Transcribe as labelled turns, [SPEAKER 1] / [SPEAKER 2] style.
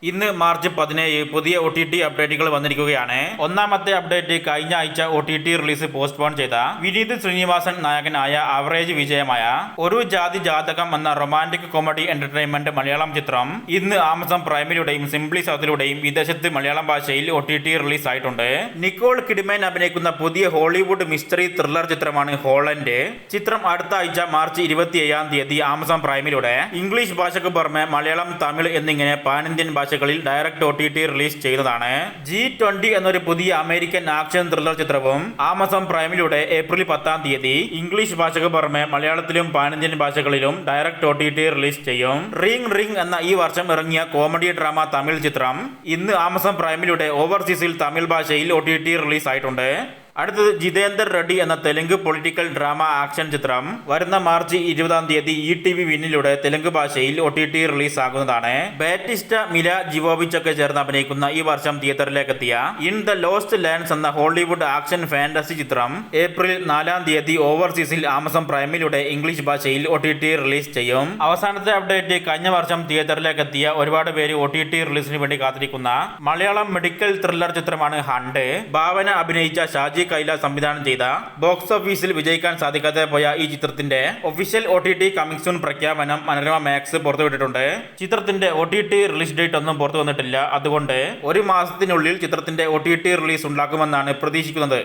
[SPEAKER 1] ഇന്ന് മാർച്ച് 17 പുതിയ OTT അപ്ഡേറ്റുകൾ വന്നിരിക്കുകയാണ്. ഒന്നാമത്തെ അപ്ഡേറ്റ് കഴിഞ്ഞ ആഴ്ച OTT റിലീസ് പോസ്റ്റ്പോൺ ചെയ്ത വിനീത് ശ്രീനിവാസൻ നായകനായ ആവറേജ് വിജയമായ ഒരു ജാതി ജാതകം എന്ന റൊമാന്റിക് കോമഡി എന്റർടൈൻമെന്റ് മലയാളം ചിത്രം ഇന്ന് ആമസോൺ പ്രൈമിലൂടെയും സിംപ്ലി സൗത്തിലൂടെയും വിദേശത്ത് മലയാളം ഭാഷയിൽ OTT റിലീസ് ആയിട്ടുണ്ട്. നിക്കോൾ കിഡ്മാൻ അഭിനയിക്കുന്ന പുതിയ ഹോളിവുഡ് മിസ്റ്ററി ത്രില്ലർ ചിത്രമാണ് ഹോളണ്ട്. ചിത്രം അടുത്ത ആഴ്ച മാർച്ച് 27-ാം തീയതി ആമസോൺ പ്രൈമിലൂടെ ഇംഗ്ലീഷ് ഭാഷയ്ക്ക് പുറമെ മലയാളം, തമിഴ് എന്നിങ്ങനെ പാൻ ഇന്ത്യൻ ഭാഷകളിൽ ഡയറക്റ്റ് OTT റിലീസ് ചെയ്യുന്നതാണ്. G20 എന്നൊരു പുതിയ അമേരിക്കൻ ആക്ഷൻ ത്രില്ലർ ചിത്രവും ആമസോൺ പ്രൈമിലൂടെ ഏപ്രിൽ 10-ാം തീയതി ഇംഗ്ലീഷ് ഭാഷയ്ക്ക് പുറമെ മലയാളത്തിലും പാൻ ഇന്ത്യൻ ഭാഷകളിലും ഡയറക്റ്റ് OTT റിലീസ് ചെയ്യും. റിംഗ് എന്ന ഈ വർഷം ഇറങ്ങിയ കോമഡി ഡ്രാമ തമിഴ് ചിത്രം ഇന്ന് ആമസോൺ പ്രൈമിലൂടെ ഓവർസീസിൽ തമിഴ് ഭാഷയിൽ OTT റിലീസ് ആയിട്ടുണ്ട്. അടുത്തത് ജിതേന്ദർ റെഡ്ഡി എന്ന തെലുങ്ക് പൊളിറ്റിക്കൽ ഡ്രാമ ആക്ഷൻ ചിത്രം വരുന്ന മാർച്ച് 20-ാം തീയതി ETV വിന്നിലൂടെ തെലുങ്ക് ഭാഷയിൽ OTT റിലീസ് ആകുന്നതാണ്. ബാറ്റിസ്റ്റ, മില ജിവോവിച്ച് ഒക്കെ ചേർന്ന് അഭിനയിക്കുന്ന ഈ വർഷം തിയേറ്ററിലേക്ക് എത്തിയ ഇൻ ദ ലോസ്റ്റ് ലാൻഡ്സ് എന്ന ഹോളിവുഡ് ആക്ഷൻ ഫാന്റസി ചിത്രം ഏപ്രിൽ 4-ാം തീയതി ഓവർസീസിൽ ആമസോൺ പ്രൈമിലൂടെ ഇംഗ്ലീഷ് ഭാഷയിൽ OTT റിലീസ് ചെയ്യും. അവസാനത്തെ അപ്ഡേറ്റ് കഴിഞ്ഞ വർഷം തിയേറ്ററിലേക്ക് എത്തിയ ഒരുപാട് പേര് OTT റിലീസിന് വേണ്ടി കാത്തിരിക്കുന്ന മലയാളം മെഡിക്കൽ ത്രില്ലർ ചിത്രമാണ് ഹണ്ട്. ഭാവന അഭിനയിച്ച ഷാജി കൈലാസ് സംവിധാനം ചെയ്ത ബോക്സ് ഓഫീസിൽ വിജയിക്കാൻ സാധിക്കാതെ പോയ ഈ ചിത്രത്തിന്റെ ഒഫീഷ്യൽ OTT കമ്മിങ് സൂൺ പ്രഖ്യാപനം മനോരമ മാക്സ് പുറത്തുവിട്ടിട്ടുണ്ട്. ചിത്രത്തിന്റെ OTT റിലീസ് ഡേറ്റ് ഒന്നും പുറത്തു വന്നിട്ടില്ല. അതുകൊണ്ട് ഒരു മാസത്തിനുള്ളിൽ ചിത്രത്തിന്റെ OTT റിലീസ് ഉണ്ടാക്കുമെന്നാണ് പ്രതീക്ഷിക്കുന്നത്.